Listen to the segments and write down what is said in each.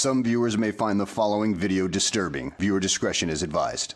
Some viewers may find the following video disturbing. Viewer discretion is advised.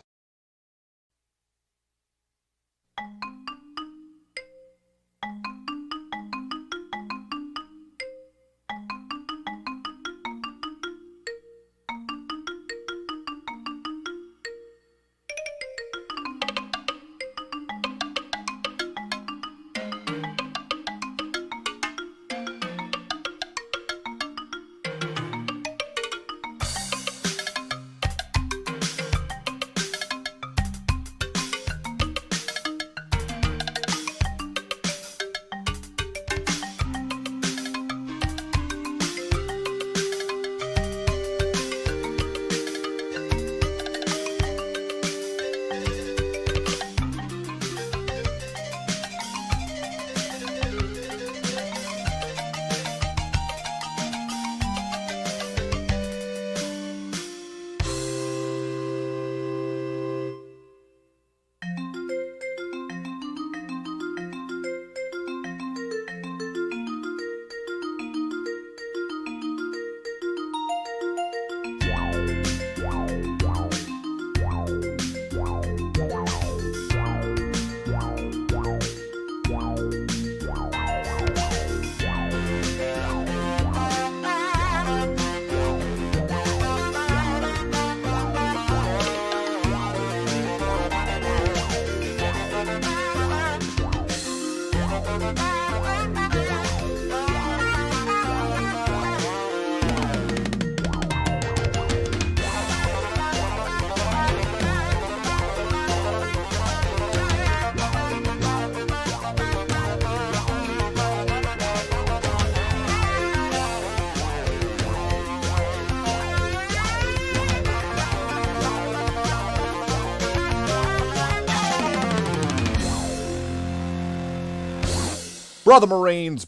Brother Marines,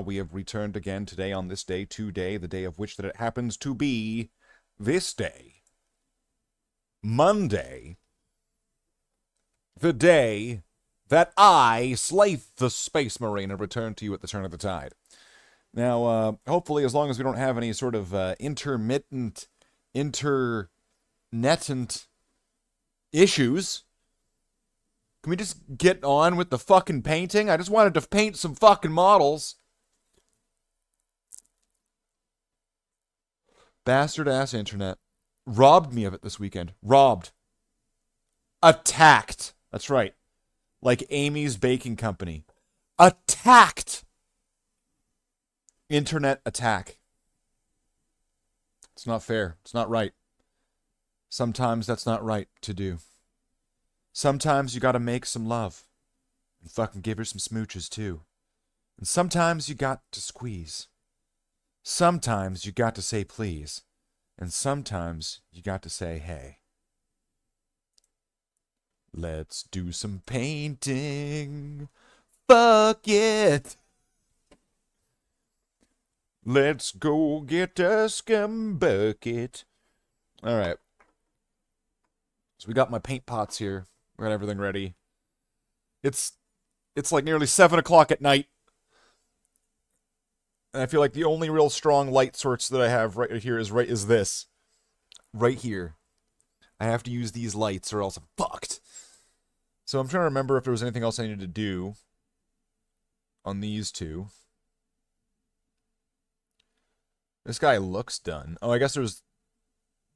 we have returned again today on this day, today, the day of which that it happens to be this day, Monday, the day that I, Slaith the Space Marine, have returned to you at the turn of the tide. Now, hopefully, as long as we don't have any sort of intermittent, internetant issues, can we just get on with the fucking painting? I just wanted to paint some fucking models. Bastard-ass internet. Robbed me of it this weekend. Robbed. Attacked. That's right. Like Amy's Baking Company. Attacked. Internet attack. It's not fair. It's not right. Sometimes that's not right to do. Sometimes you gotta make some love. And fucking give her some smooches, too. And sometimes you got to squeeze. Sometimes you got to say please. And sometimes you got to say hey. Let's do some painting. Fuck it. Let's go get a scum bucket. Alright. So we got my paint pots here. We got everything ready. It's like nearly 7 o'clock at night. And I feel like the only real strong light source that I have right here is this. Right here. I have to use these lights or else I'm fucked. So I'm trying to remember if there was anything else I needed to do on these two. This guy looks done. Oh, I guess there's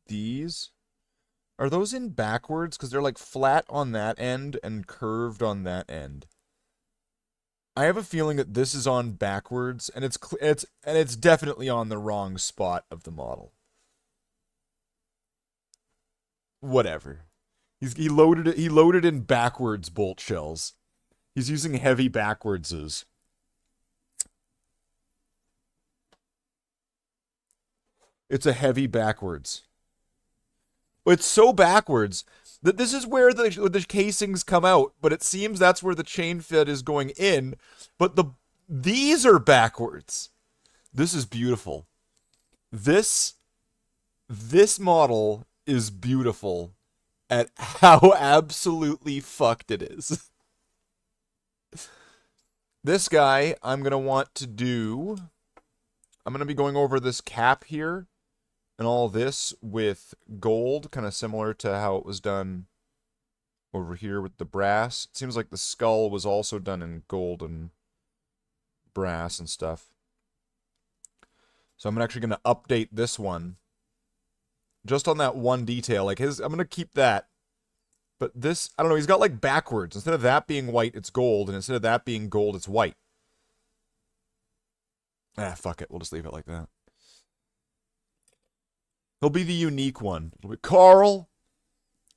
these. Are those in backwards? Because they're like flat on that end and curved on that end. I have a feeling that this is on backwards, and it's definitely on the wrong spot of the model. Whatever. He loaded in backwards bolt shells. He's using heavy backwardses. It's a heavy backwards. It's so backwards that this is where the casings come out, but it seems that's where the chain fit is going in, but these are backwards. This is beautiful. This model is beautiful at how absolutely fucked it is. This guy, I'm going to want to do I'm going to be going over this cap here and all this with gold, kind of similar to how it was done over here with the brass. It seems like the skull was also done in gold and brass and stuff. So I'm actually going to update this one just on that one detail. Like his, I'm going to keep that. But this, I don't know, he's got like backwards. Instead of that being white, it's gold. And instead of that being gold, it's white. Ah, fuck it. We'll just leave it like that. He'll be the unique one. It'll be, Carl,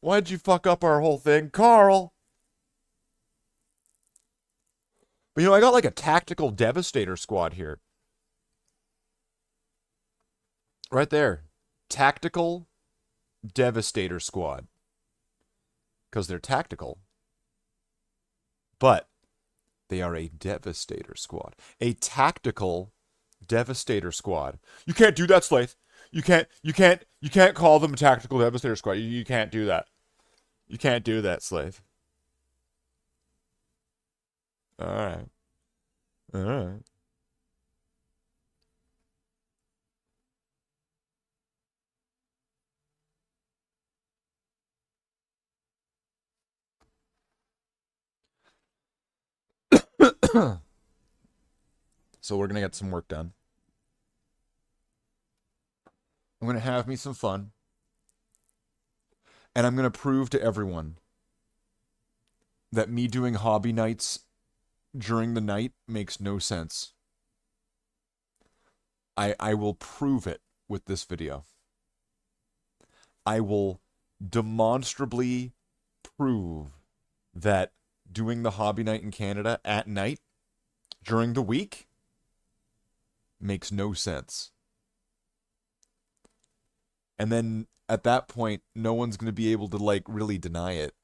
why'd you fuck up our whole thing? Carl! But you know, I got like a tactical devastator squad here. Right there. Tactical devastator squad. Because they're tactical. But they are a devastator squad. A tactical devastator squad. You can't do that, Slaith. You can't call them a tactical devastator squad. You can't do that. You can't do that, Slave. Alright. Alright. So we're gonna get some work done. I'm gonna have me some fun. And I'm gonna prove to everyone that me doing hobby nights during the night makes no sense. I will prove it with this video. I will demonstrably prove that doing the hobby night in Canada at night during the week makes no sense. And then at that point, no one's going to be able to like really deny it.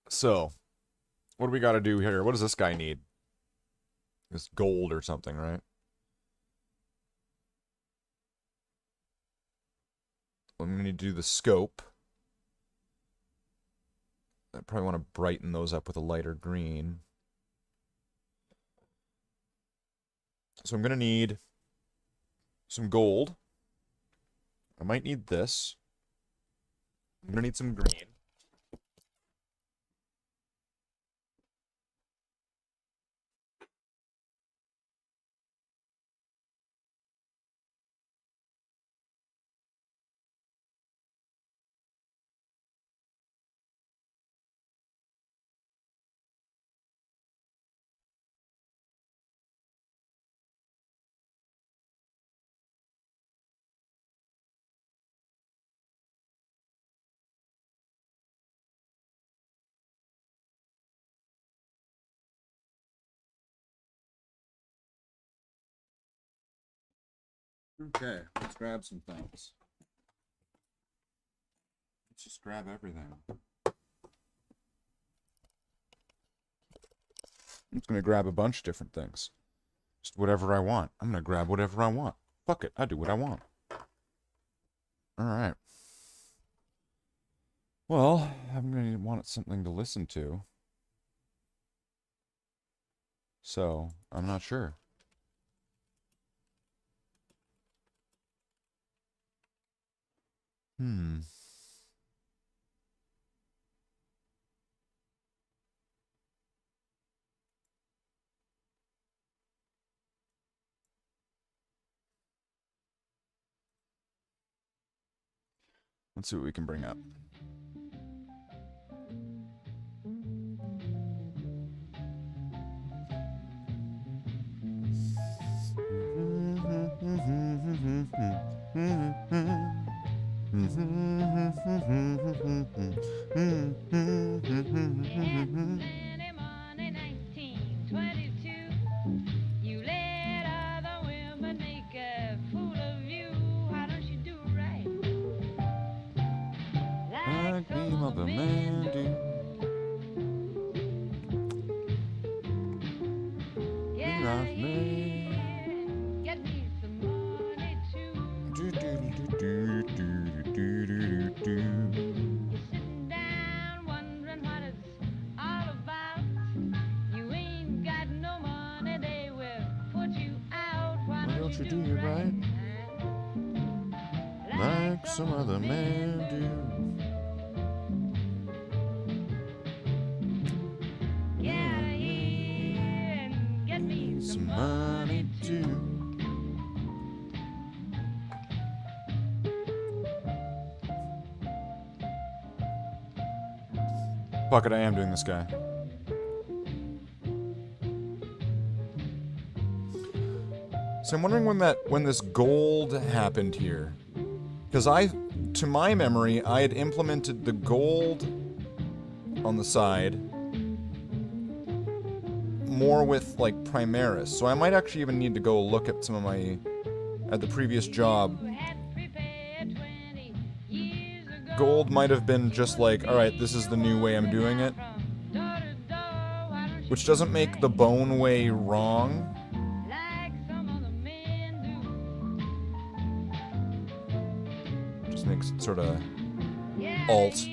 So, what do we got to do here? What does this guy need? This gold or something, right? I'm going to need to do the scope. I probably want to brighten those up with a lighter green. So I'm going to need some gold. I might need this. I'm going to need some green. Okay, let's grab some things. Let's just grab everything. I'm just going to grab a bunch of different things. Just whatever I want. I'm going to grab whatever I want. Fuck it, I do what I want. Alright. Well, I'm going to want something to listen to. So, I'm not sure. Let's see what we can bring up. You let other women make a fool of you. Why don't you do right? Like some other men do. Get me some money too. You're sitting down wondering what it's all about. You ain't got no money, they will put you don't you do it right? Like some other man do. Get out of here and get me Some money too. Fuck it, I am doing this guy. So I'm wondering when this gold happened here. Because to my memory, I had implemented the gold on the side more with like Primaris. So I might actually even need to go look at some of at the previous job. Gold might have been just like, alright, this is the new way I'm doing it. Which doesn't make the bone way wrong. Just makes it sort of alt.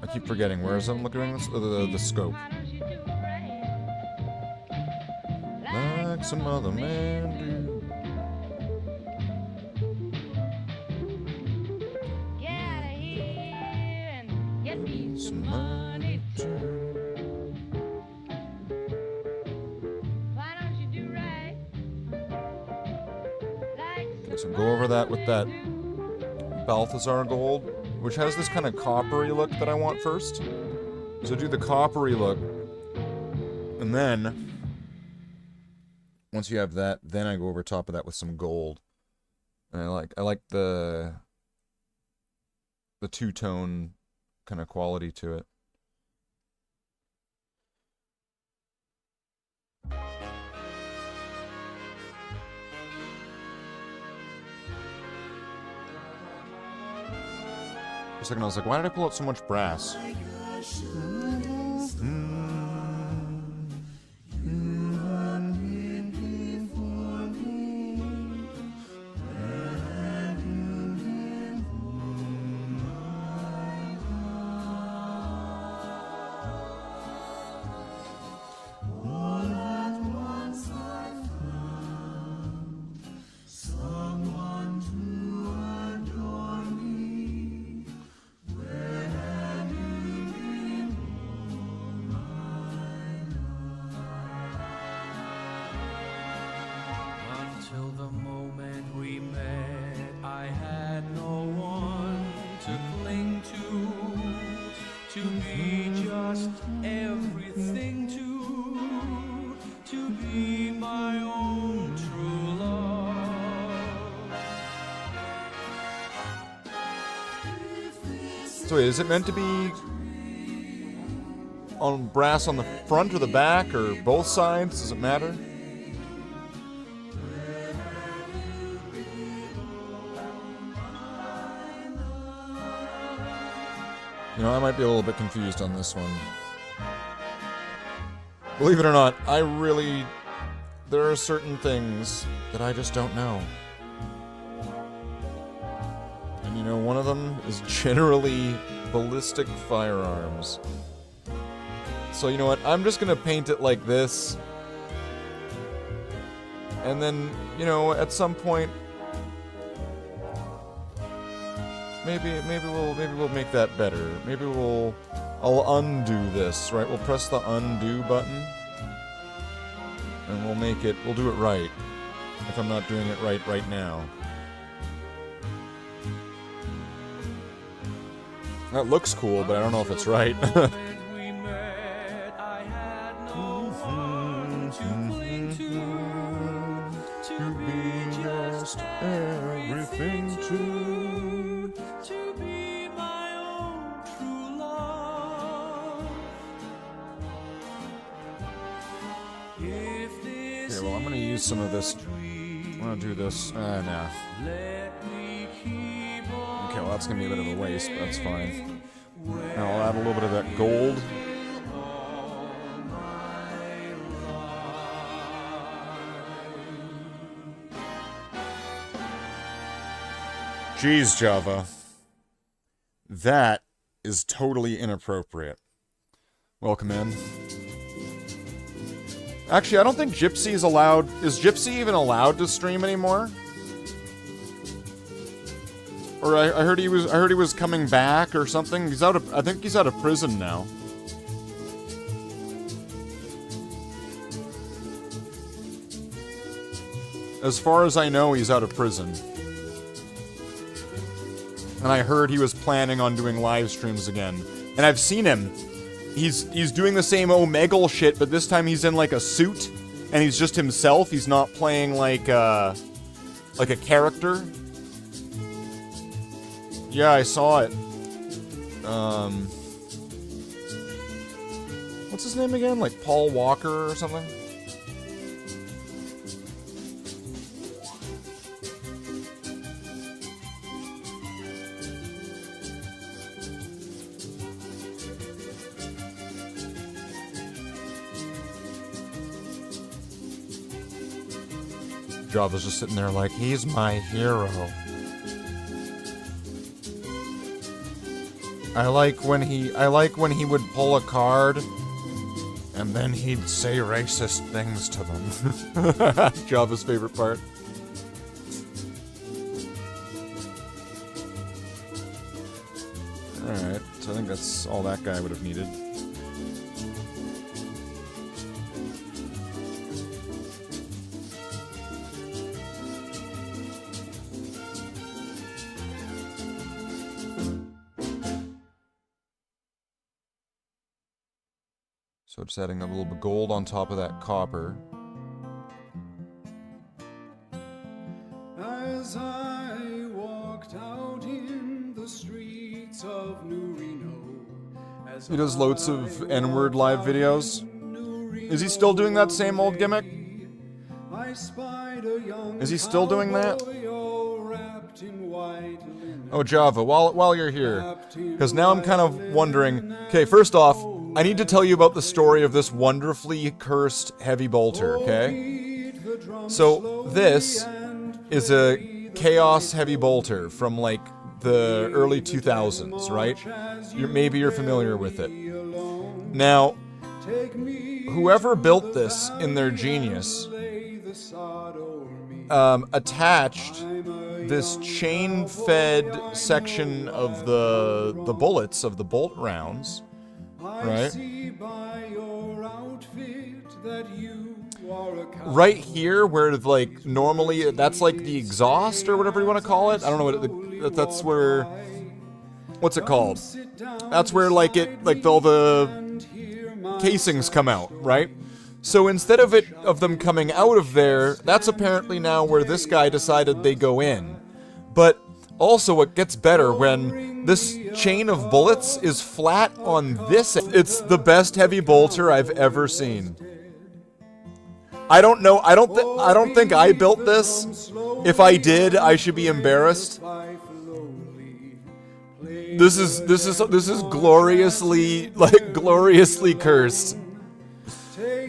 I keep forgetting. Where is I'm looking at this? The scope. Like some other man do. Get out of here and get me Some money too. Why don't you do right? Okay, so go over that with that Balthazar gold, which has this kind of coppery look that I want first. So do the coppery look, and then once you have that, then I go over top of that with some gold. And I like the two-tone kind of quality to it. For a second I was like, why did I pull out so much brass? Until the moment we met, I had no one to cling to be just everything to be my own true love. So wait, is it meant to be on brass on the front or the back or both sides? Does it matter? You know, I might be a little bit confused on this one. Believe it or not, there are certain things that I just don't know. And you know, one of them is generally ballistic firearms. So you know what, I'm just gonna paint it like this. And then, you know, at some point, maybe we'll make that better. I'll undo this, right? We'll press the undo button. And we'll do it right. If I'm not doing it right now. That looks cool, but I don't know if it's right. We met, I had no one to cling to be just everything to Okay, well, I'm gonna use some of this. I'm gonna do this. Nah. Okay, well, that's gonna be a bit of a waste, but that's fine. Now I'll add a little bit of that gold. Jeez, Java. That is totally inappropriate. Welcome in. Actually, I don't think Gypsy is allowed. Is Gypsy even allowed to stream anymore? Or I heard he was. I heard he was coming back or something. He's out of. I think he's out of prison now. As far as I know, he's out of prison. And I heard he was planning on doing live streams again. And I've seen him. He's doing the same Omegle shit, but this time he's in like a suit, and he's just himself. He's not playing like a character. Yeah, I saw it. What's his name again? Like Paul Walker or something? Java's just sitting there like, he's my hero. I like when he would pull a card and then he'd say racist things to them. Java's favorite part. Alright, so I think that's all that guy would have needed. So just adding a little bit of gold on top of that copper. As I walked out in the streets of New Reno, He does loads of N-word live videos. Is he still doing that same old gimmick? Is he still doing that? Oh, Java, while you're here, because now I'm kind of wondering. Okay, first off, I need to tell you about the story of this wonderfully cursed heavy bolter, okay? So, this is a Chaos heavy bolter from, like, the early 2000s, right? Maybe you're familiar with it. Now, whoever built this in their genius attached this chain-fed section of the bullets, of the bolt rounds, right? Right here, where like normally that's like the exhaust or whatever you want to call it. I don't know what that's where. What's it called? That's where like all the casings come out, right? So instead of them coming out of there, that's apparently now where this guy decided they go in. But also, it gets better when this chain of bullets is flat on this. It's the best heavy bolter I've ever seen. I don't know. I don't think I built this. If I did, I should be embarrassed. This is gloriously gloriously cursed.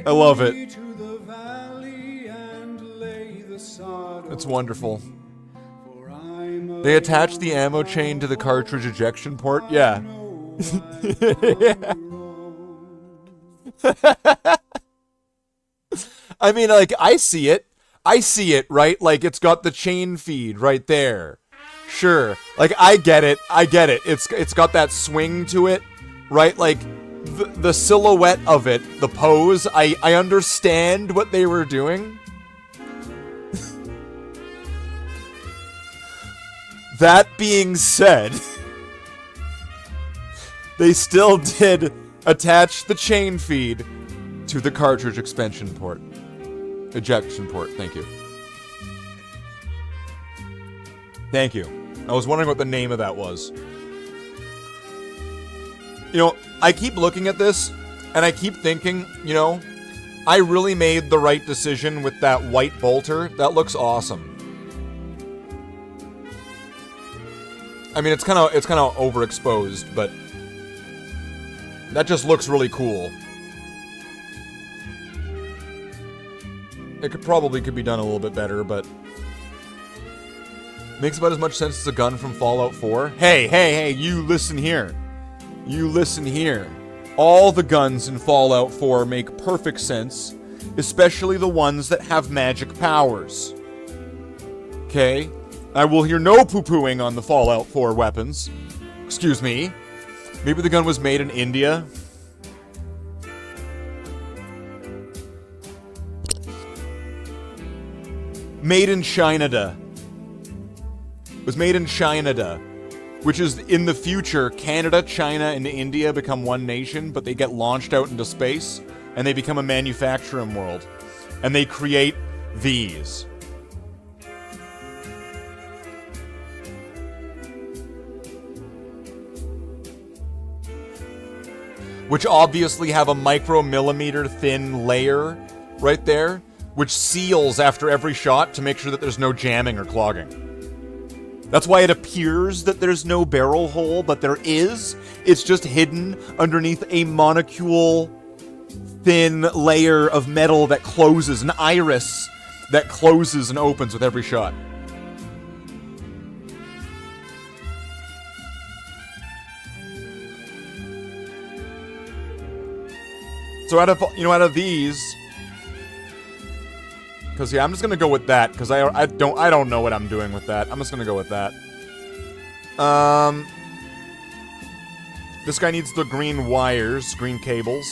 I love it. It's wonderful. They attach the ammo chain to the cartridge ejection port? Yeah. I mean, like, I see it. Right? Like, it's got the chain feed right there. Sure. Like, I get it. It's got that swing to it, right? Like, the silhouette of it, the pose, I understand what they were doing. That being said, they still did attach the chain feed to the cartridge ejection port. Thank you. Thank you. I was wondering what the name of that was. You know, I keep looking at this, and I keep thinking, you know, I really made the right decision with that white bolter. That looks awesome. I mean, it's kind of overexposed, but that just looks really cool. It could be done a little bit better, but makes about as much sense as a gun from Fallout 4. Hey, you listen here. You listen here. All the guns in Fallout 4 make perfect sense, especially the ones that have magic powers. Okay? I will hear no poo-pooing on the Fallout 4 weapons. Excuse me. Maybe the gun was made in India. Made in China. Was made in China, which is in the future, Canada, China, and India become one nation, but they get launched out into space, and they become a manufacturing world. And they create these. Which obviously have a micromillimeter thin layer right there, which seals after every shot to make sure that there's no jamming or clogging. That's why it appears that there's no barrel hole, but there is. It's just hidden underneath a monocule thin layer of metal that closes, an iris that closes and opens with every shot. So out of these, because yeah, I'm just gonna go with that because I don't know what I'm doing with that. I'm just gonna go with that. This guy needs the green wires, green cables.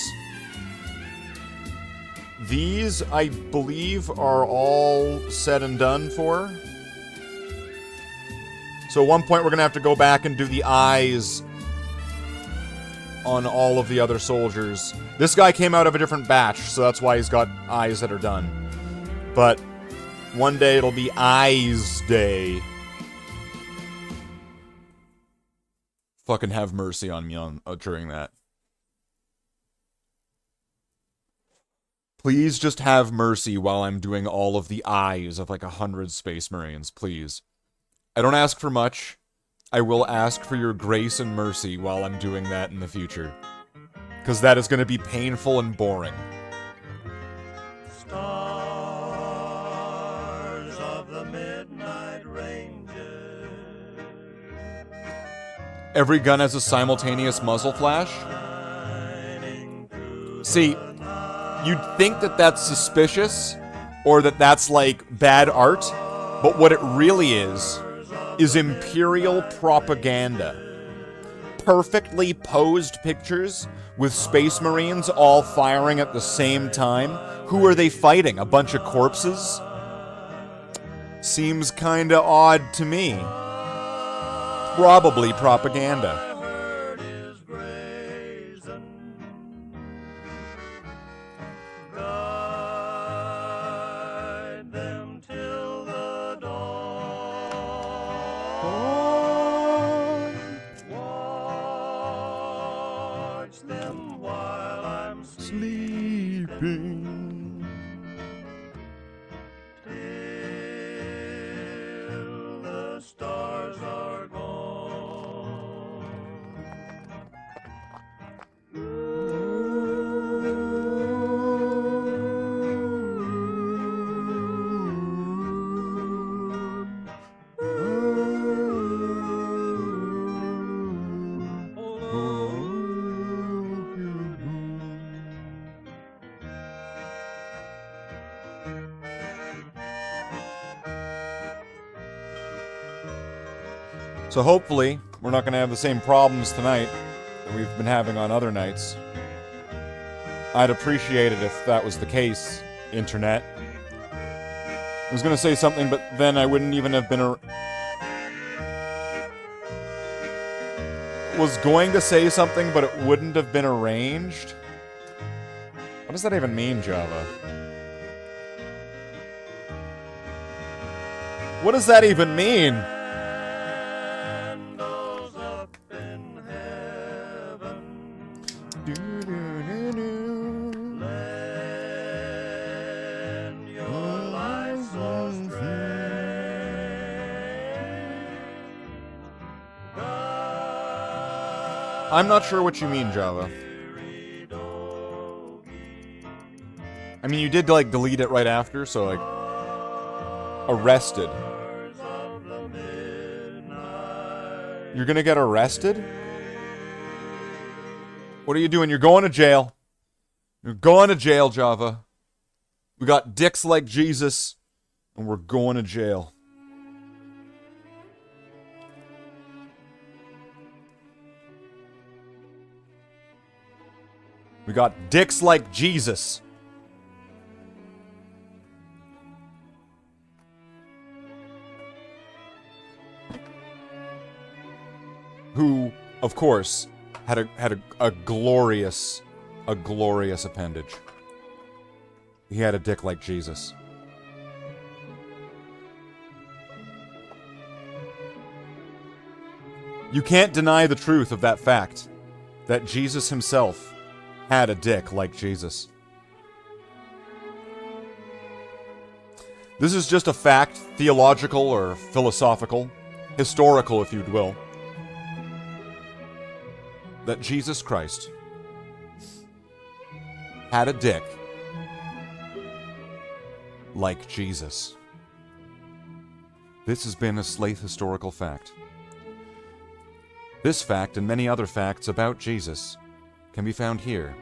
These, I believe, are all said and done for. So at one point we're gonna have to go back and do the eyes on all of the other soldiers. This guy came out of a different batch, so that's why he's got eyes that are done. But one day it'll be Eyes Day. Fucking have mercy on me during that. Please just have mercy while I'm doing all of the eyes of like 100 Space Marines, please. I don't ask for much. I will ask for your grace and mercy while I'm doing that in the future. Because that is going to be painful and boring. Stars of the midnight ranges. Every gun has a simultaneous muzzle flash? See, you'd think that that's suspicious, or that that's like bad art, but what it really is Imperial propaganda. Perfectly posed pictures with Space Marines all firing at the same time. Who are they fighting? A bunch of corpses? Seems kinda odd to me. Probably propaganda. Sleeping till the stars are gone. So hopefully, we're not going to have the same problems tonight that we've been having on other nights. I'd appreciate it if that was the case, Internet. I was going to say something, but then I wouldn't even have been was going to say something, but it wouldn't have been arranged? What does that even mean, Java? What does that even mean? I'm not sure what you mean, Java. I mean, you did, like, delete it right after, so, like... Arrested. You're gonna get arrested? What are you doing? You're going to jail. You're going to jail, Java. We got dicks like Jesus, and we're going to jail. We got dicks like Jesus. Who, of course, had a glorious appendage. He had a dick like Jesus. You can't deny the truth of that fact, that Jesus himself had a dick like Jesus. This is just a fact, theological or philosophical, historical if you will, that Jesus Christ had a dick like Jesus. This has been a Slaith historical fact. This fact and many other facts about Jesus can be found here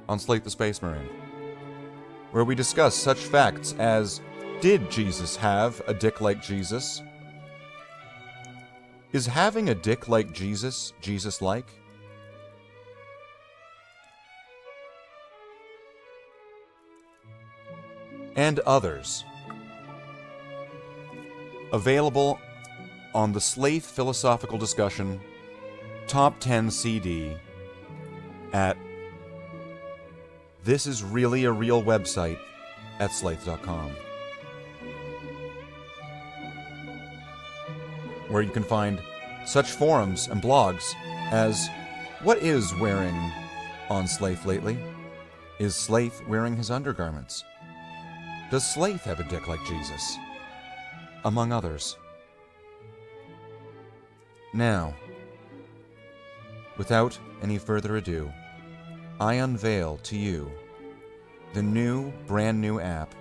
on Slaith the Space Marine, where we discuss such facts as: did Jesus have a dick like Jesus? Is having a dick like Jesus, Jesus-like? And others. Available on the Slaith Philosophical Discussion Top 10 CD at This Is Really a Real Website at slaith.com, where you can find such forums and blogs as: what is wearing on Slaith lately? Is Slaith wearing his undergarments? Does Slaith have a dick like Jesus? Among others. Now, without any further ado, I unveil to you the new, brand new app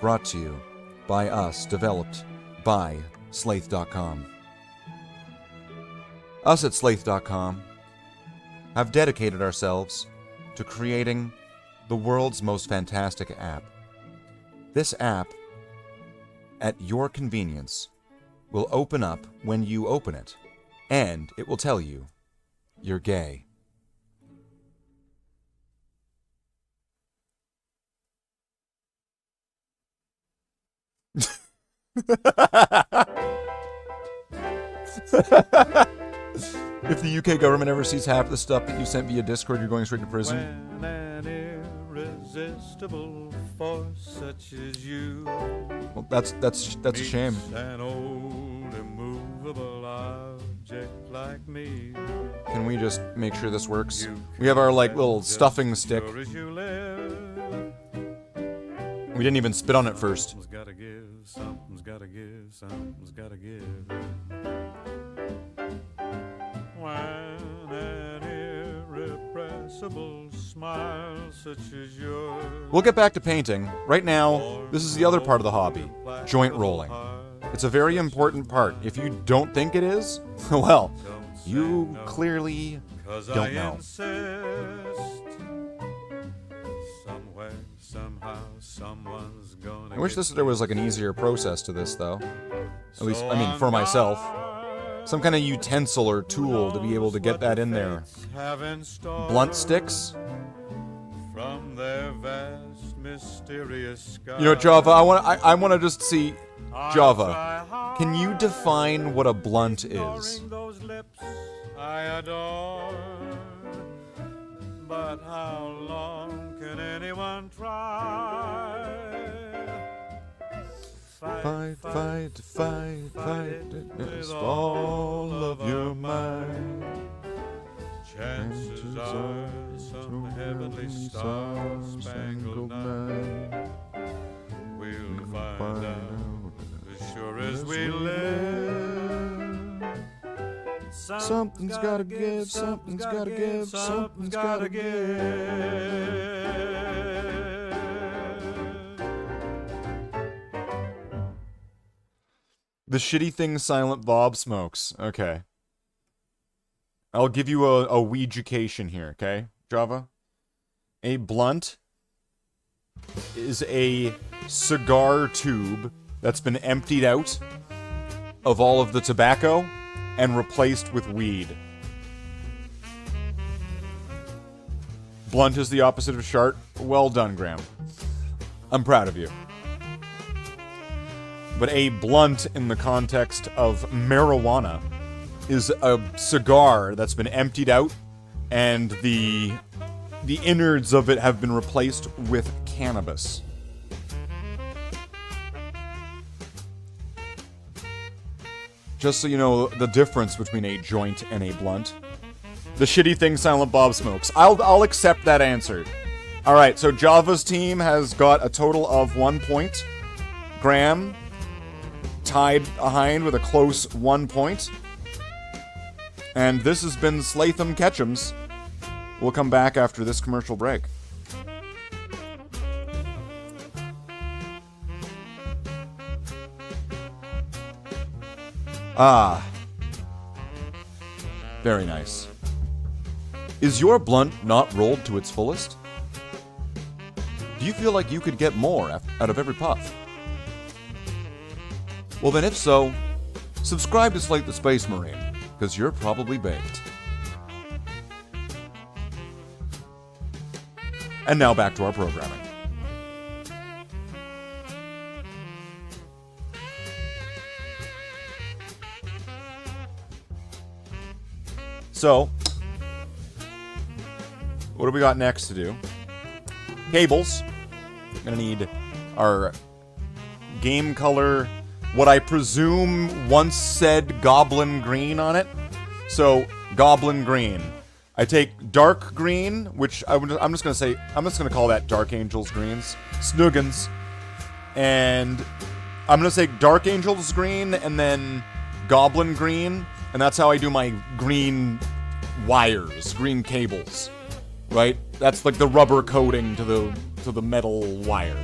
brought to you by us, developed by Slaith.com. Us at Slaith.com have dedicated ourselves to creating the world's most fantastic app. This app, at your convenience, will open up when you open it, and it will tell you you're gay. If the UK government ever sees half the stuff that you sent via Discord, you're going straight to prison. When an irresistible force such as you Well, that's a shame. meets an old immovable object like me. Can we just make sure this works? We have our, like, little stuffing stick. Sure as you live, We didn't even spit on it first. something's gotta give, something's gotta give, something's gotta give. When an irrepressible smile such as yours. We'll get back to painting. Right now, this is the other part of the hobby, joint rolling. It's a very important part. If you don't think it is, well, you clearly don't know. Somewhere, somehow, someone's gonna I wish get there was like an easier process to this, though. At least, I mean, for myself. Some kind of utensil or tool to be able to get that in there. Blunt sticks? From their vast, mysterious sky. You know, Java, I want to just see... Java, can you define what a blunt is? Those lips I adore, but how long can anyone try? Fight with all of your might. Chances are some heavenly star-spangled night we'll find out as sure as we live. Something's gotta give, something's gotta give, something's gotta give. The shitty thing Silent Bob smokes. Okay. I'll give you a weeducation here, okay, Java? A blunt is a cigar tube that's been emptied out of all of the tobacco and replaced with weed. Blunt is the opposite of shart. Well done, Graham. I'm proud of you. But a blunt in the context of marijuana is a cigar that's been emptied out and the innards of it have been replaced with cannabis. Just so you know the difference between a joint and a blunt. The shitty thing Silent Bob smokes. I'll accept that answer. Alright, so Java's team has got a total of 1 point. Graham tied behind with a close 1 point. And this has been Slatham Ketchums. We'll come back after this commercial break. Ah. Very nice. Is your blunt not rolled to its fullest? Do you feel like you could get more out of every puff? Well then if so, subscribe to Slate the Space Marine, because you're probably baked. And now back to our programming. So, what do we got next to do? Cables. Gonna need our game color, what I presume once said goblin green on it. So, goblin green. I take dark green, which I'm just gonna call that Dark Angels greens. Snuggins. And I'm gonna say Dark Angels green and then goblin green. And that's how I do my green wires, green cables, right? That's like the rubber coating to the metal wire.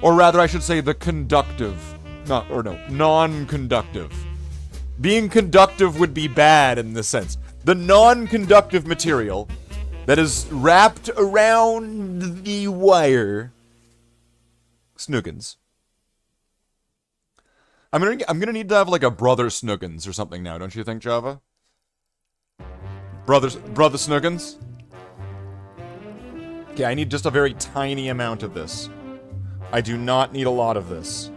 Or rather, I should say the conductive, non-conductive. Being conductive would be bad in this sense. The non-conductive material that is wrapped around the wire. Snuggins. I'm gonna need to have like a Brother Snuggins or something now, don't you think, Java? Brother Snuggins? Okay, I need just a very tiny amount of this. I do not need a lot of this.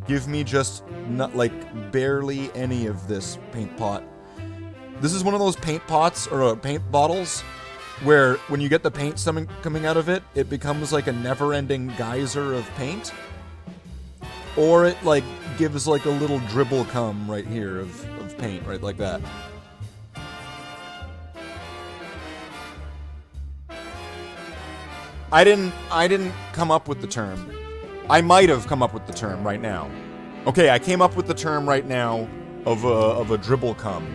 Give me just, not like, barely any of this paint pot. This is one of those paint pots, or paint bottles, where when you get the paint coming out of it, it becomes like a never-ending geyser of paint. Or it, like, gives, like, a little dribble cum right here of paint, right, like that. I didn't come up with the term. I might have come up with the term right now. Okay, I came up with the term right now of a dribble cum.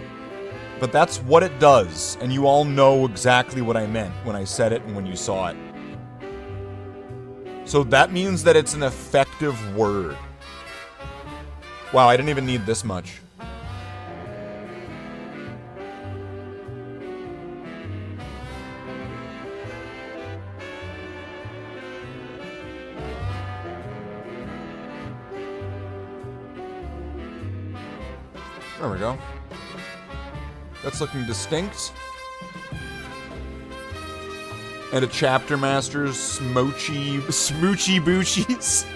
But that's what it does, and you all know exactly what I meant when I said it and when you saw it. So that means that it's an effective word. Wow, I didn't even need this much. There we go. That's looking distinct. And a chapter master's smoochy boochies.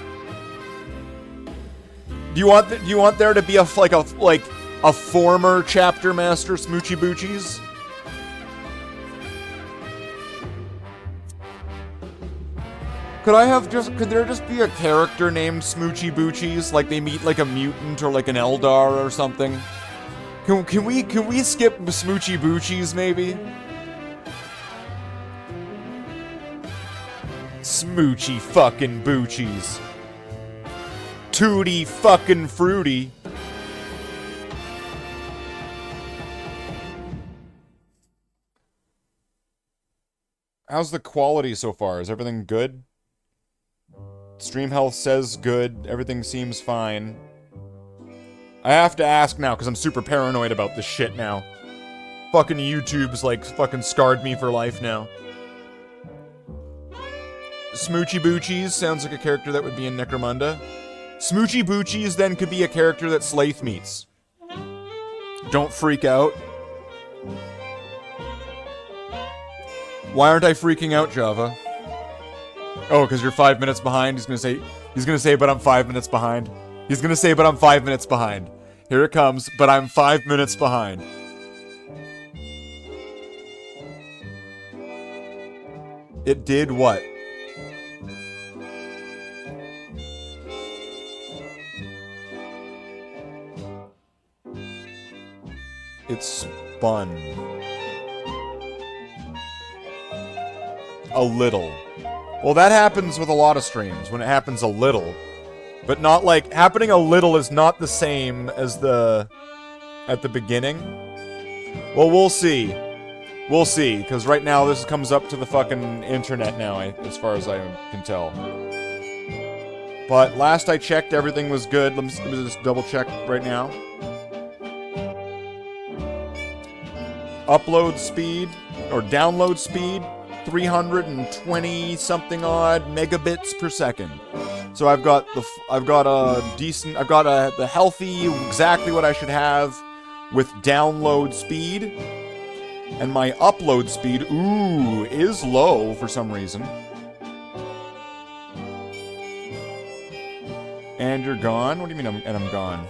Do you want there to be a former chapter master smoochy boochies? Could there just be a character named Smoochy Boochies? Like they meet like a mutant or like an Eldar or something? Can we skip Smoochy Boochies maybe? Smoochy fucking Boochies. Tutti fucking fruity. How's the quality so far? Is everything good? Stream health says good. Everything seems fine. I have to ask now because I'm super paranoid about this shit now. Fucking YouTube's like fucking scarred me for life now. Smoochy Boochies sounds like a character that would be in Necromunda. Smoochy Boochies then could be a character that Slaith meets. Don't freak out. Why aren't I freaking out, Java? Oh, because you're 5 minutes behind? He's gonna say, but I'm 5 minutes behind. He's gonna say, but I'm 5 minutes behind. Here it comes, but I'm 5 minutes behind. It did what? It spun. A little. Well, that happens with a lot of streams, when it happens a little. But not like, happening a little is not the same as at the beginning. Well, we'll see. We'll see, because right now this comes up to the fucking internet now, as far as I can tell. But last I checked, everything was good. Let me just double check right now. Upload speed, or download speed, 320 something odd megabits per second. So I've got the healthy, exactly what I should have with download speed. And my upload speed, ooh, is low for some reason. And you're gone? What do you mean I'm gone?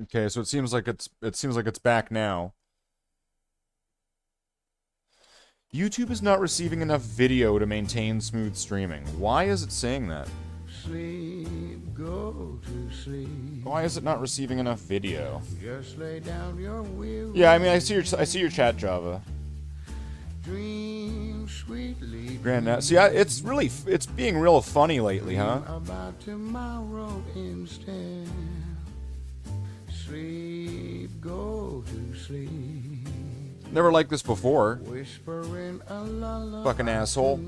Okay, so it seems like it's back now. YouTube is not receiving enough video to maintain smooth streaming. Why is it saying that? Sleep, go to sleep. Why is it not receiving enough video? Just lay down your will. Yeah, I mean, I see your chat, Java. Dream sweetly. Grand, see, it's being real funny lately, huh? About tomorrow instead. Sleep, go to sleep. Never liked this before. Whispering a lullaby. Fucking asshole.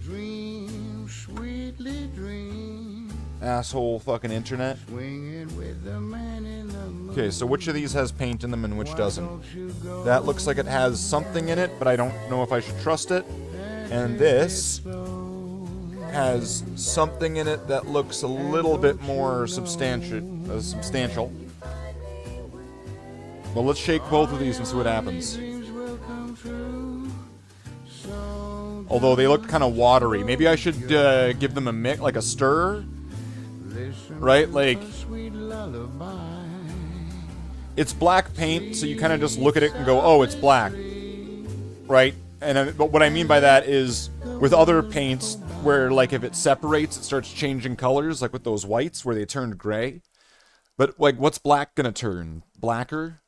Dream sweetly, dream. Asshole fucking internet. Swinging with the man in the moon. Okay, so which of these has paint in them and which Why doesn't? don't you go That looks like it has something in it, but I don't know if I should trust it. And this has something in it that looks a little bit more substantial. Well, let's shake both of these and see what happens. dreams will come true. So Although they look kind of watery. Maybe I should give them a mix, like a stir, listen right? Like, to a sweet lullaby. it's black paint, so you kind of just look at it and go, oh, it's black, right? And but what I mean by that is, with other paints, where like if it separates, it starts changing colors, like with those whites where they turned gray. But like, what's black gonna turn? Blacker?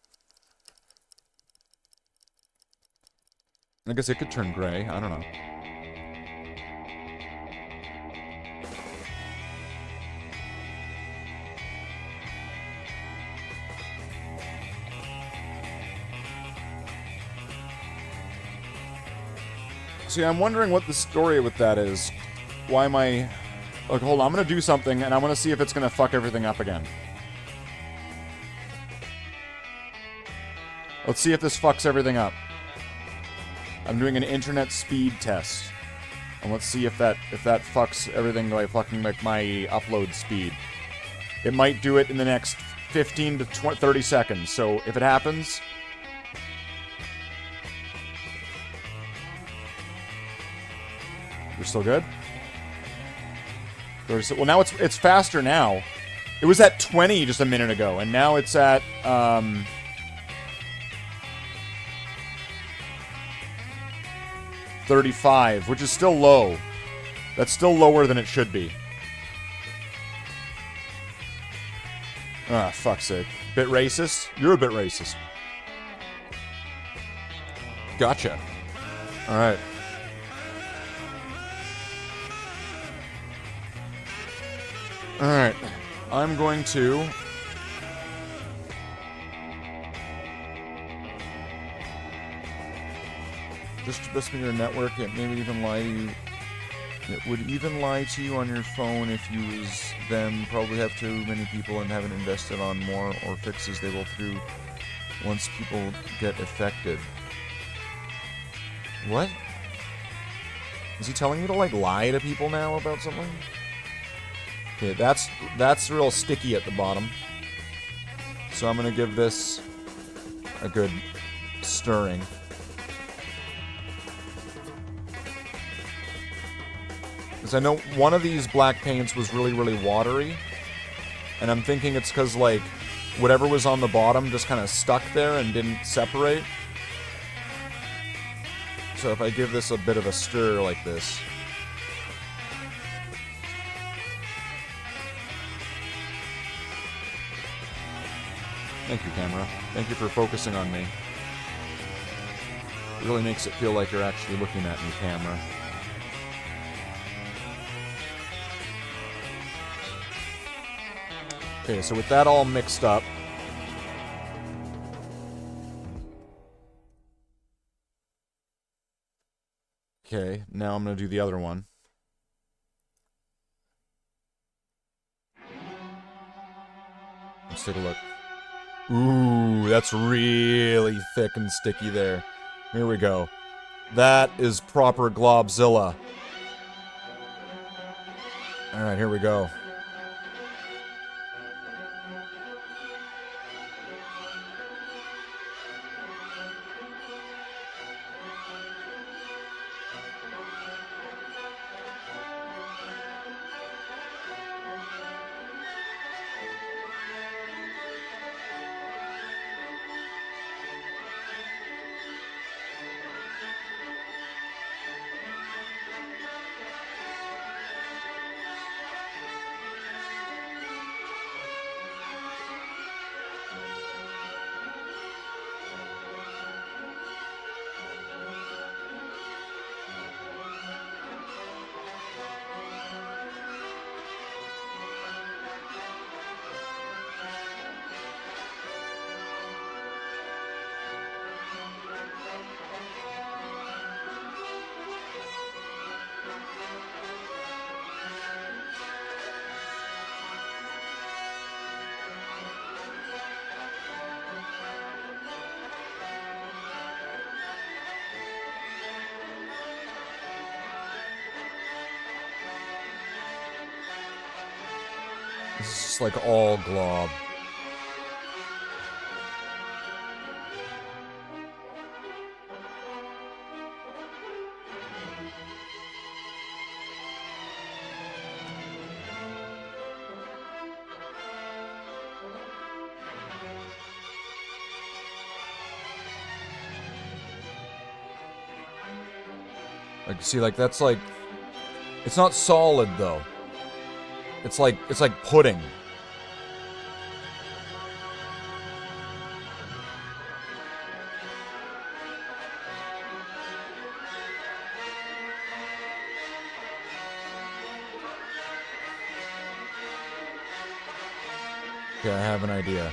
I guess it could turn gray. I don't know. See, I'm wondering what the story with that is. Why am I... Look, hold on, I'm gonna do something, and I'm gonna see if it's gonna fuck everything up again. Let's see if this fucks everything up. I'm doing an internet speed test. And let's see if that fucks everything by fucking like my upload speed. It might do it in the next 15 to 30 seconds. So if it happens... We're still good? Well, now it's faster now. It was at 20 just a minute ago, and now it's at, 35, which is still low. That's still lower than it should be. Ah, fuck's sake. Bit racist? You're a bit racist. Gotcha. Alright. Alright. I'm going to... Just to best of your network, it maybe even lie to you. It would even lie to you on your phone if you use them. Probably have too many people and haven't invested on more or fixes they will through once people get affected. What? Is he telling me to, like, lie to people now about something? Okay, that's real sticky at the bottom. So I'm gonna give this a good stirring. Because I know one of these black paints was really, really watery. And I'm thinking it's because, like, whatever was on the bottom just kind of stuck there and didn't separate. So if I give this a bit of a stir like this... Thank you, camera. Thank you for focusing on me. It really makes it feel like you're actually looking at me, camera. Okay, so with that all mixed up... Okay, now I'm gonna do the other one. Let's take a look. Ooh, that's really thick and sticky there. Here we go. That is proper Globzilla. Alright, here we go. This is just like all glob. Like, see, like, that's like... It's not solid, though. It's like pudding. Okay, I have an idea.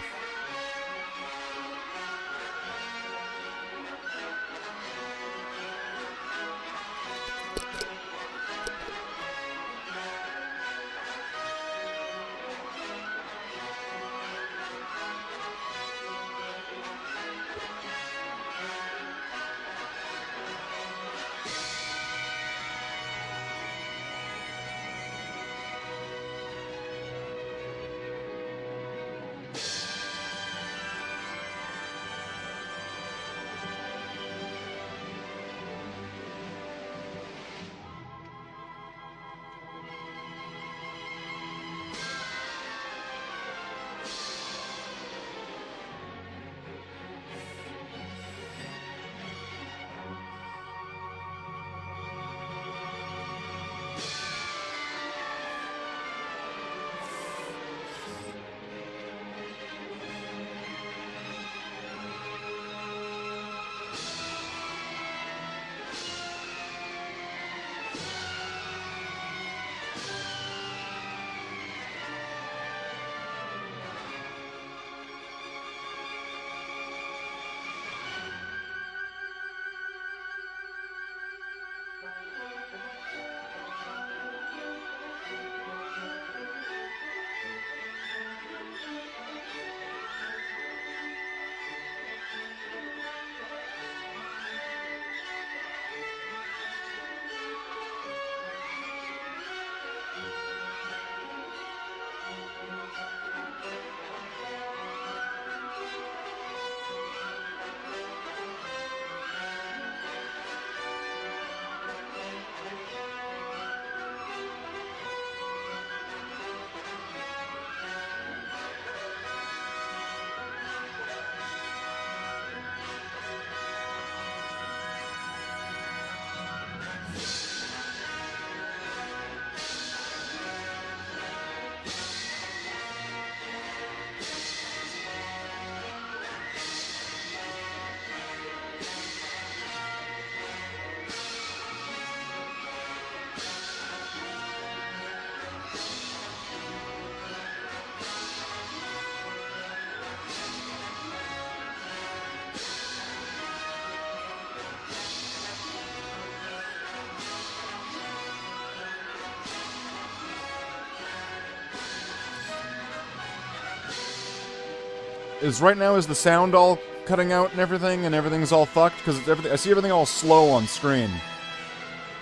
is right now is the sound all cutting out and everything's all fucked? Because everything, I see everything all slow on screen.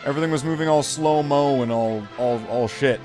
Everything was moving all slow-mo and all shit.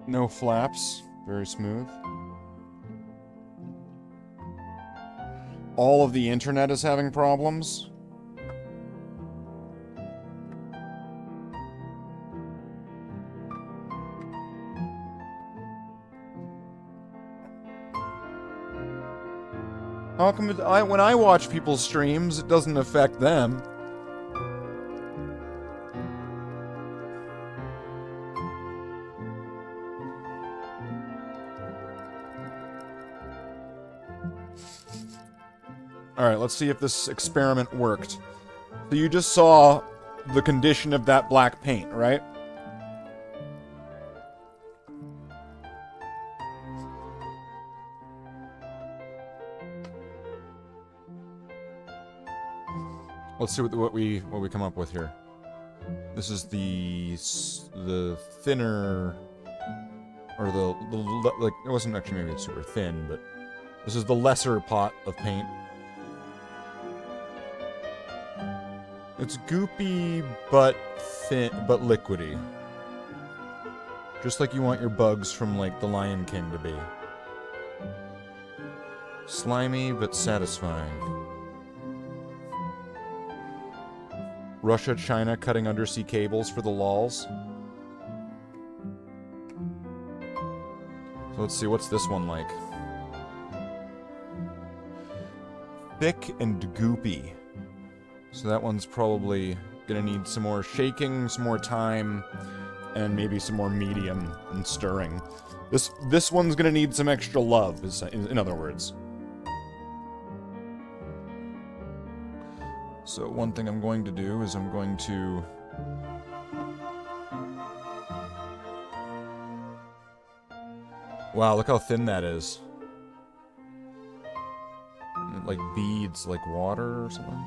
No flaps. Very smooth. All of the internet is having problems. How come when I watch people's streams, it doesn't affect them? Alright, let's see if this experiment worked. So you just saw the condition of that black paint, right? Let's see what we come up with here. This is the thinner, or like, it wasn't actually maybe super thin, but this is the lesser pot of paint. It's goopy, but thin, but liquidy. Just like you want your bugs from, like, The Lion King to be. Slimy, but satisfying. Russia, China cutting undersea cables for the lols. So let's see, what's this one like? Thick and goopy. So that one's probably gonna need some more shaking, some more time, and maybe some more medium and stirring. This one's gonna need some extra love, in other words. So one thing I'm going to do is I'm going to... Wow, look how thin that is. It, like, beads, like water or something.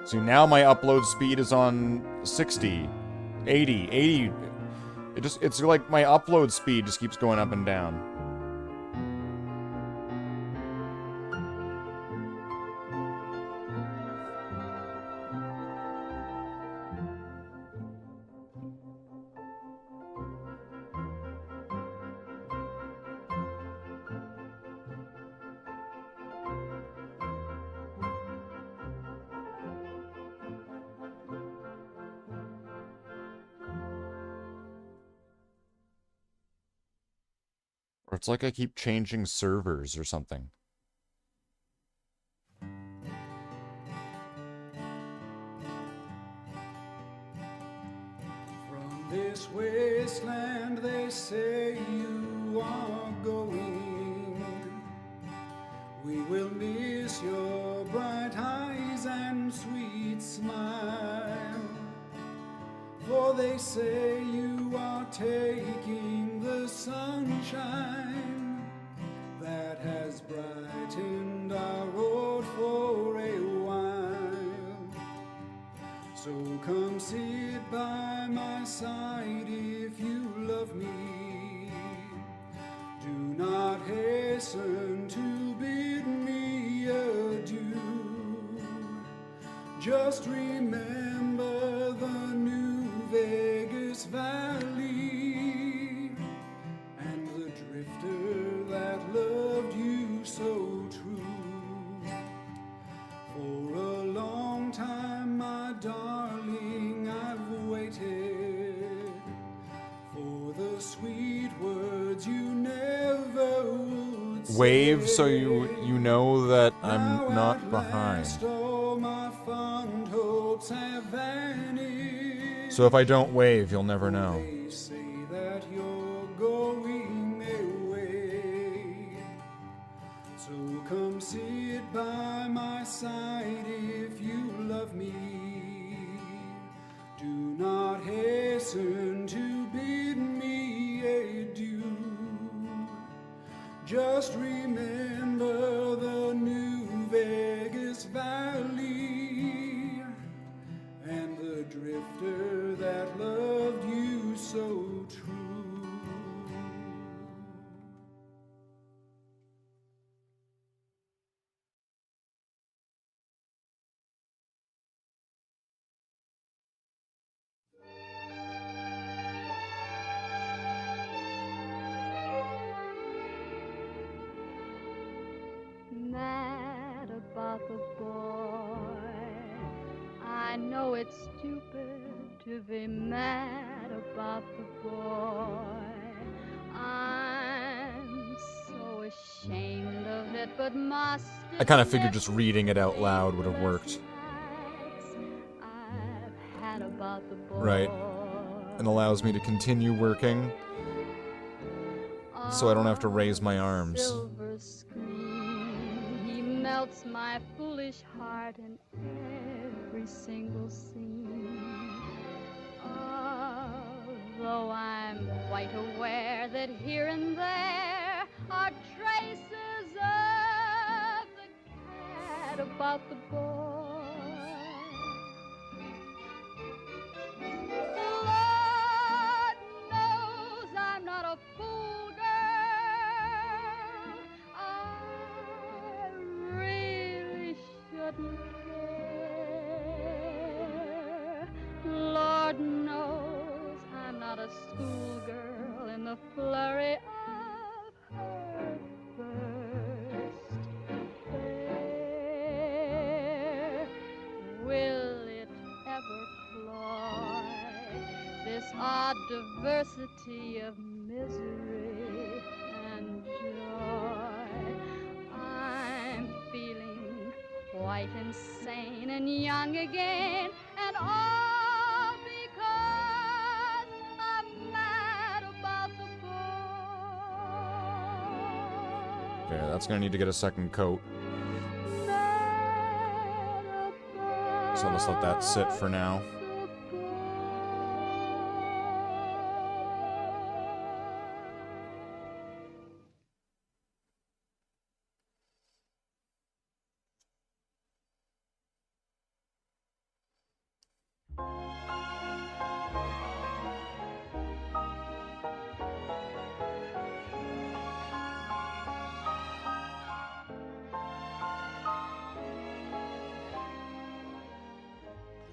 See, now my upload speed is on 60, 80, 80. It's like my upload speed just keeps going up and down. Or it's like I keep changing servers or something. From this wasteland they say you are going. We will miss your bright eyes and sweet smile. For they say you are taking the sunshine that has brightened our road for a while. So come sit by my side if you love me. Do not hasten to bid me adieu. Just remember the New Vegas Valley and the drifter that loved you so true. For a long time, my darling, I've waited for the sweet words you never would say. Wave so you know that I'm Now not at behind. last all my fond hopes have vanished. So if I don't wave, you'll never know. They say that you're going away. So come sit by my side if you love me. Do not hasten to bid me adieu. Just remember the New Vegas Valley and the drifter that loved you so true. Mad about the boy. I know it's stupid to be mad about the boy. I'm so ashamed of it, but must. I kind of figured just reading it out loud would have worked. I've had about the boy. Right. And allows me to continue working so I don't have to raise my arms. Silver screen, he melts my foolish heart in every single scene. Although I'm quite aware that here and there are traces of the cat about the boy. Lord knows I'm not a fool girl. I really shouldn't care. Lord knows I'm not a schoolgirl in the flurry of her first affair. Will it ever cloy this odd diversity of misery and joy? I'm feeling quite insane and young again, and all because I'm mad about the boy. Okay, that's gonna need to get a second coat. So let's let that sit for now.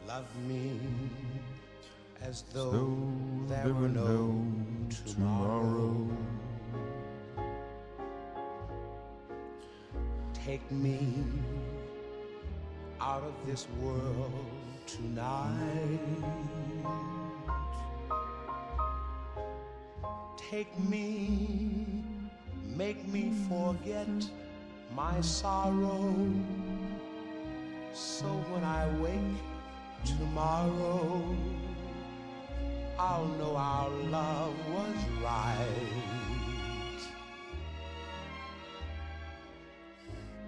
Love me as though there were no tomorrow. Take me out of this world tonight. Take me, make me forget my sorrow. So when I wake tomorrow, I'll know our love was right.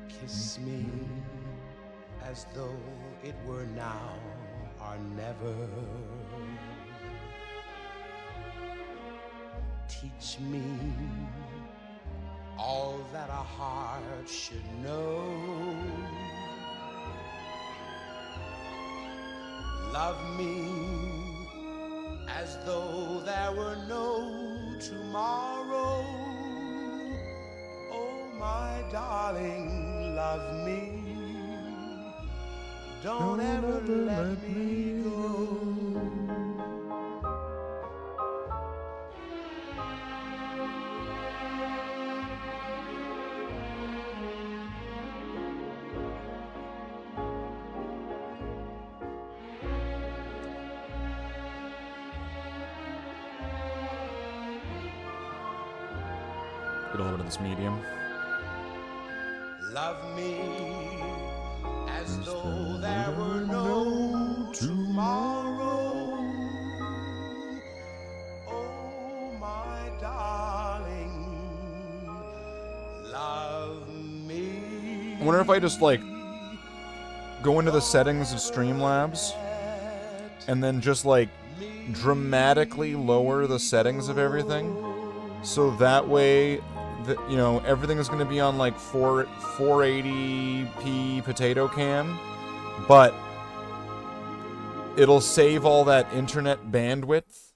Kiss me as though it were now or never. Teach me all that a heart should know. Love me as though there were no tomorrow. Oh, my darling, love me. Don't ever let me go. Get a little bit of this medium. Love me as though there were no tomorrow. Oh, my darling, love me. I wonder if I just like go into the settings of Streamlabs and then just like dramatically lower the settings of everything, so that way you know, everything is going to be on like 480p potato can, but it'll save all that internet bandwidth.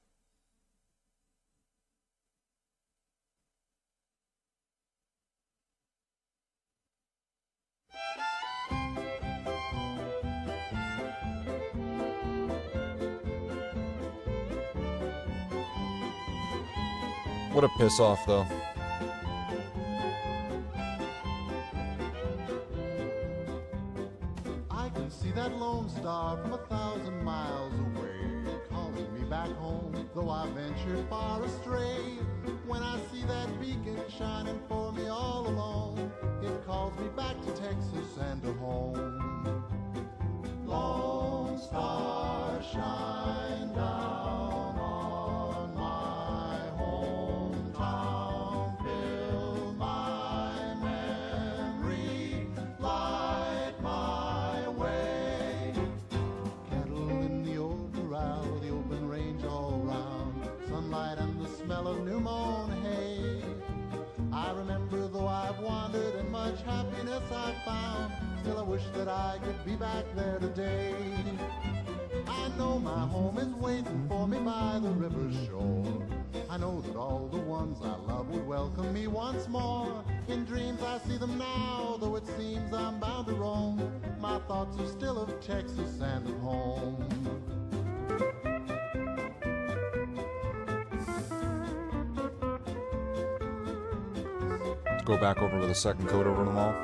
What a piss off, though. See that lone star from 1,000 miles away, calling me back home, though I ventured far astray. When I see that beacon shining for me all alone, it calls me back to Texas and to home. Lone star, shine down on my hometown, fill my memory, light my way. Cattle in the old corral, the open range all round, sunlight and the smell of new mown hay. I remember though I've wandered and much happiness I've found, still I wish that I could be back there today. I know my home is waiting for me by the river's shore. I know that all the ones I love would welcome me once more. In dreams I see them now, though it seems I'm bound to roam. My thoughts are still of Texas and of home. Let's go back over with a second coat over them all.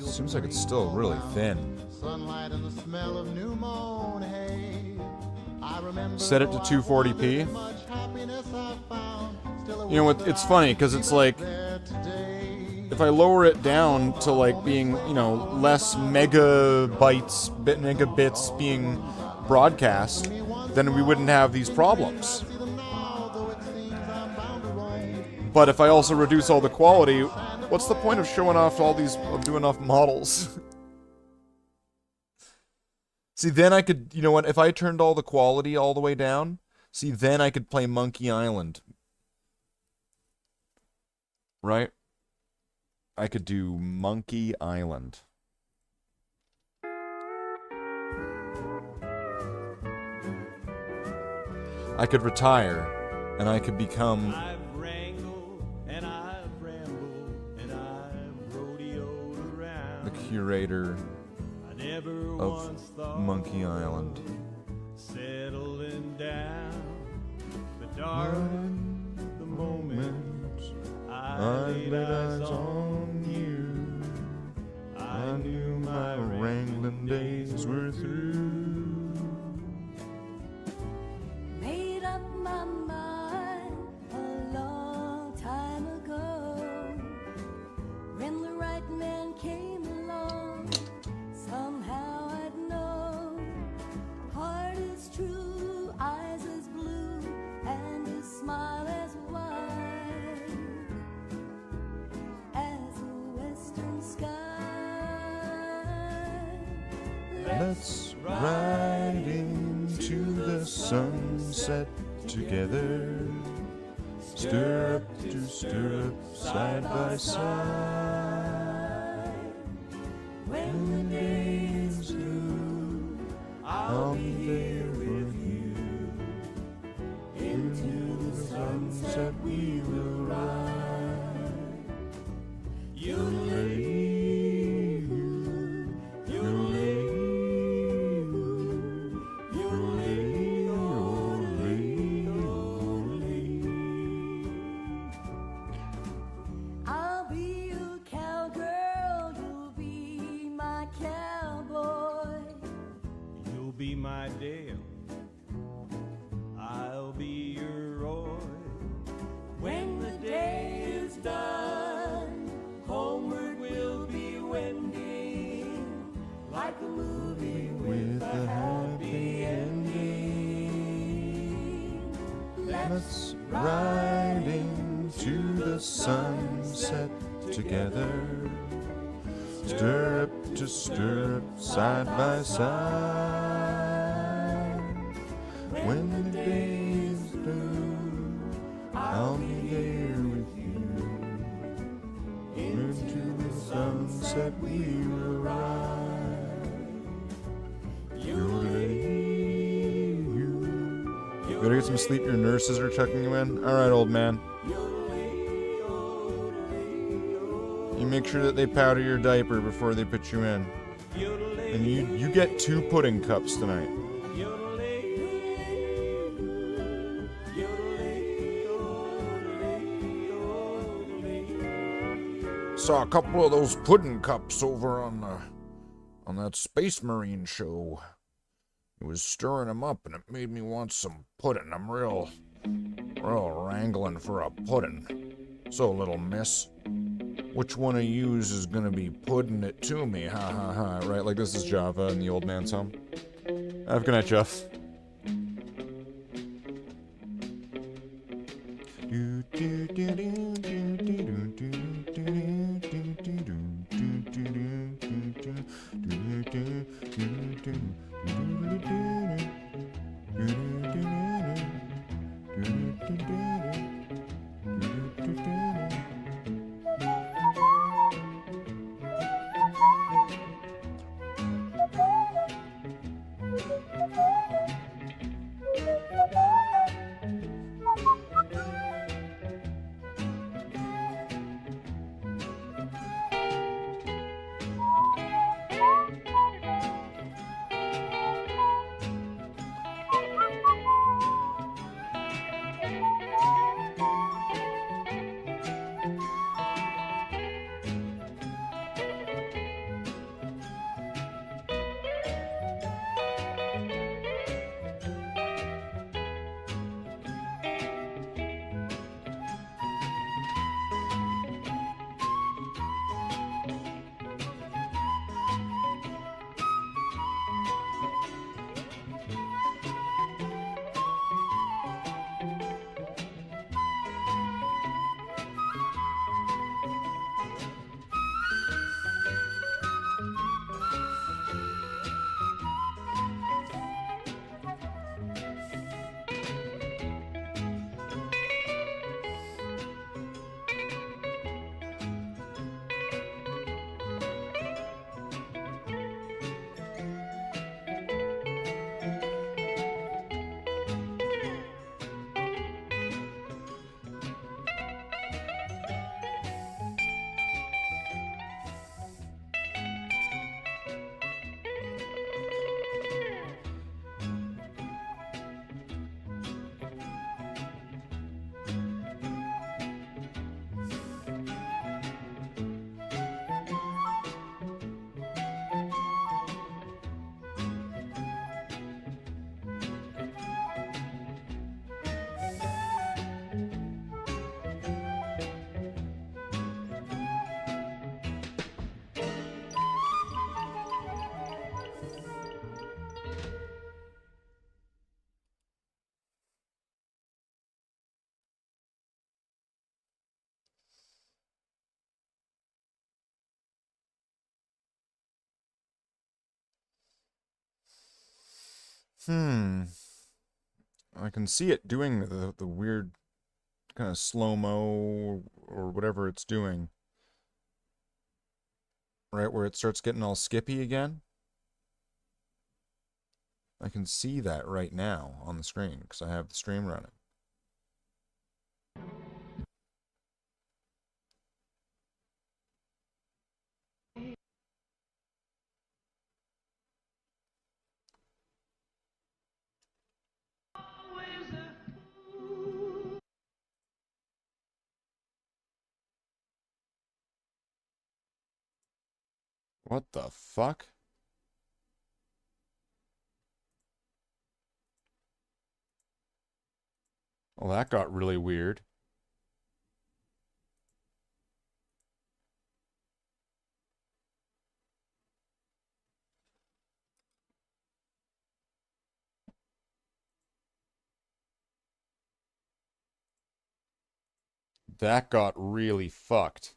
Seems like it's still really thin. Sunlight and the smell of new mown hay. I remember Set it to 240p. You know what? It's funny because it's like if I lower it down to like being, you know, less megabits being broadcast, then we wouldn't have these problems. But if I also reduce all the quality, what's the point of showing off all these, of doing off models? See, then I could, you know what, if I turned all the quality all the way down, see, then I could play Monkey Island. right? I could do Monkey Island. I could retire, and I could become I've wrangled and I've rambled and I've rodeoed around. the curator I never of once thought Monkey Island. settling down. But darling, the moment I laid eyes on you, I knew my wrangling days were through. Made up my mind a long time ago. When the right man came along, somehow I'd know. Heart is true, eyes as blue, and his smile as wide as a western sky. Let's ride into the sunset together, stirrup to stirrup, side by side. When the day is through, I'll be there with you. Into the sunset we will ride. I'll be your cowgirl, you'll be my cowboy. You'll be my Dale, I'll be your Roy. When the day is done, homeward we'll be wending, like a movie with a happy ending. Let's ride into the sunset together, stirrup to stirrup, side by side. When the day is through, I'll be there with you. Into the sunset we will ride. You better get some sleep, your nurses are checking you in. Alright, old man. You make sure that they powder your diaper before they put you in. And you get 2 pudding cups tonight. Saw a couple of those pudding cups over on that Space Marine show. It was stirring them up, and it made me want some pudding. I'm real wrangling for a pudding. So, little miss, which one of yous is gonna be pudding it to me? Ha ha ha. Right, like this is Java in the old man's home. Have a good night, Jeff. I can see it doing the weird kind of slow-mo or whatever it's doing. Right where it starts getting all skippy again. I can see that right now on the screen because I have the stream running. What the fuck? Well, that got really weird. That got really fucked.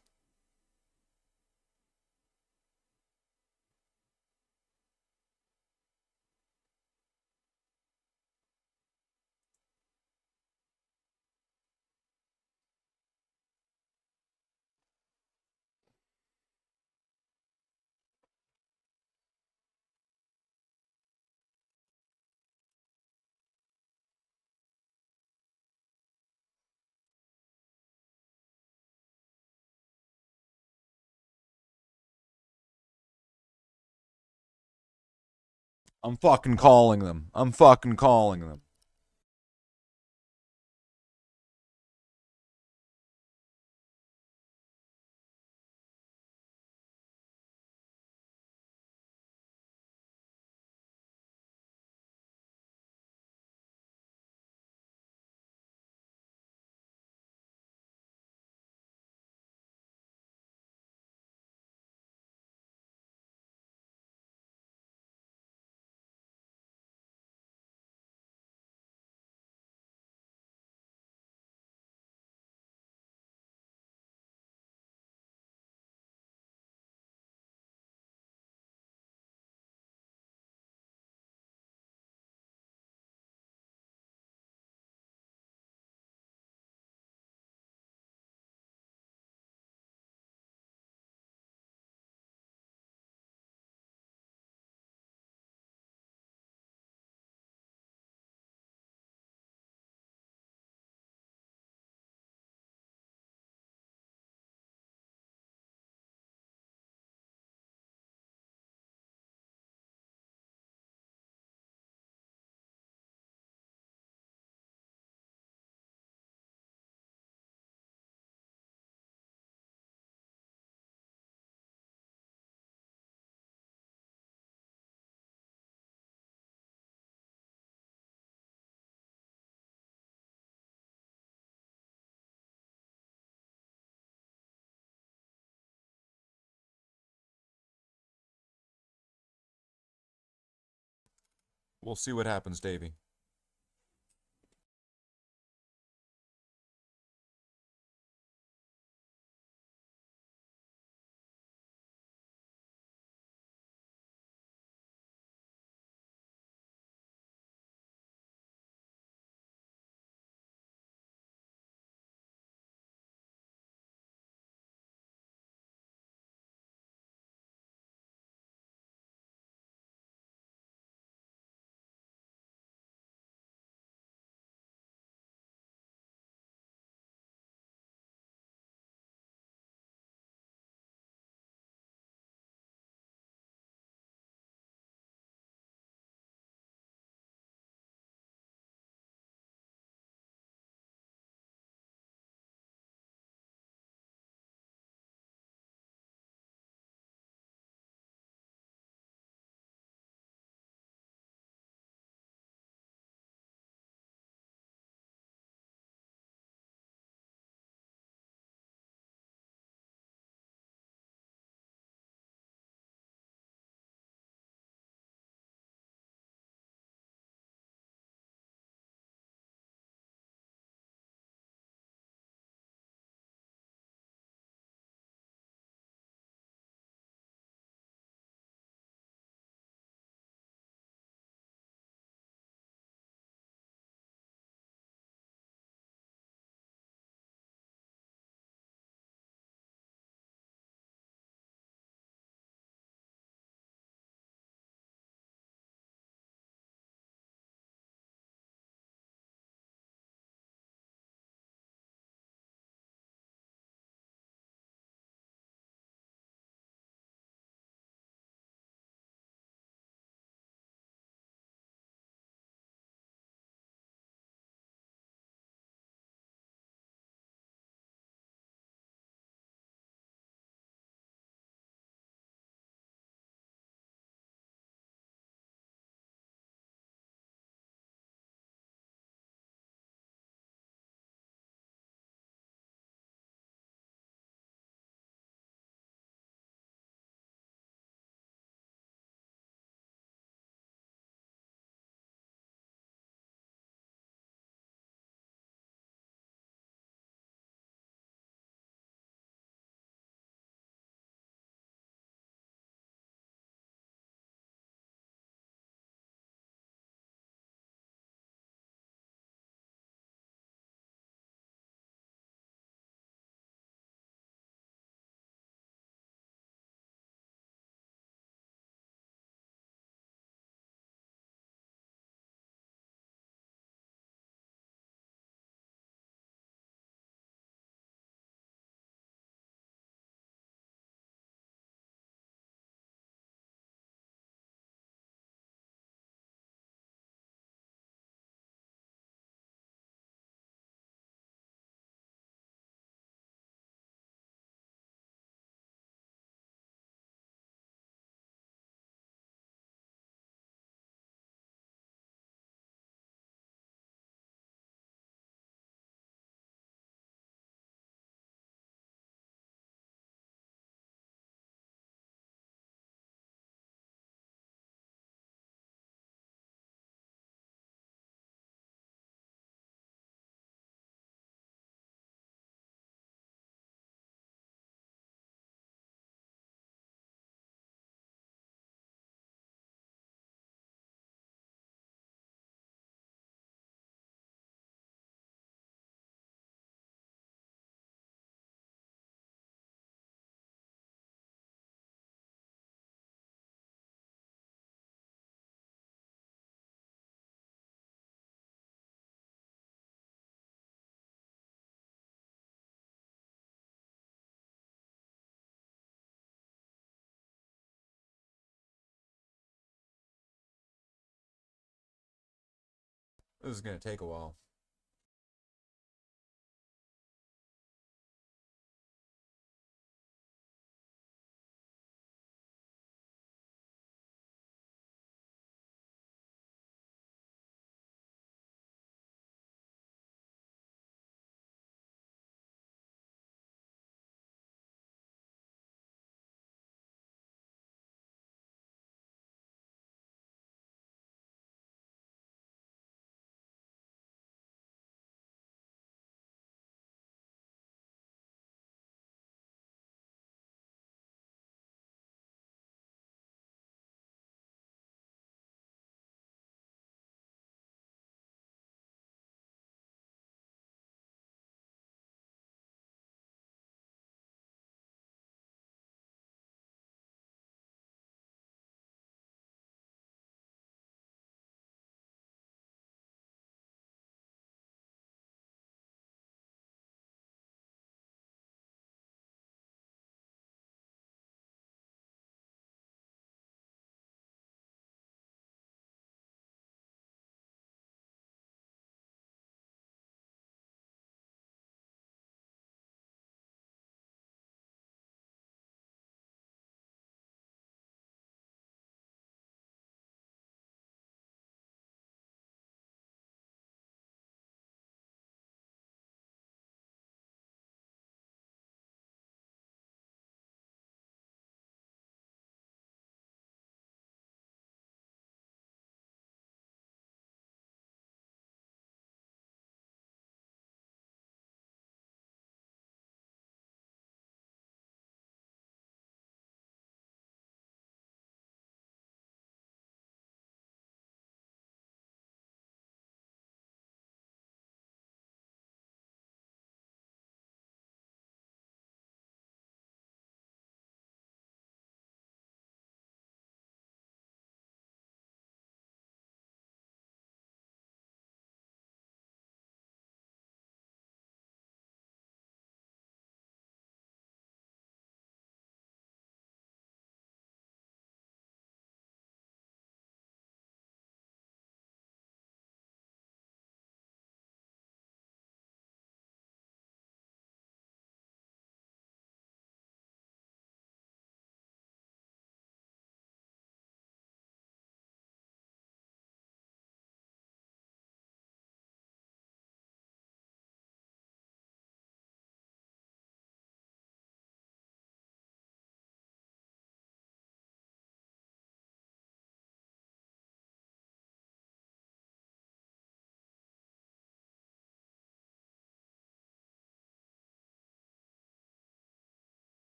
I'm fucking calling them. I'm fucking calling them. We'll see what happens, Davey. This is going to take a while.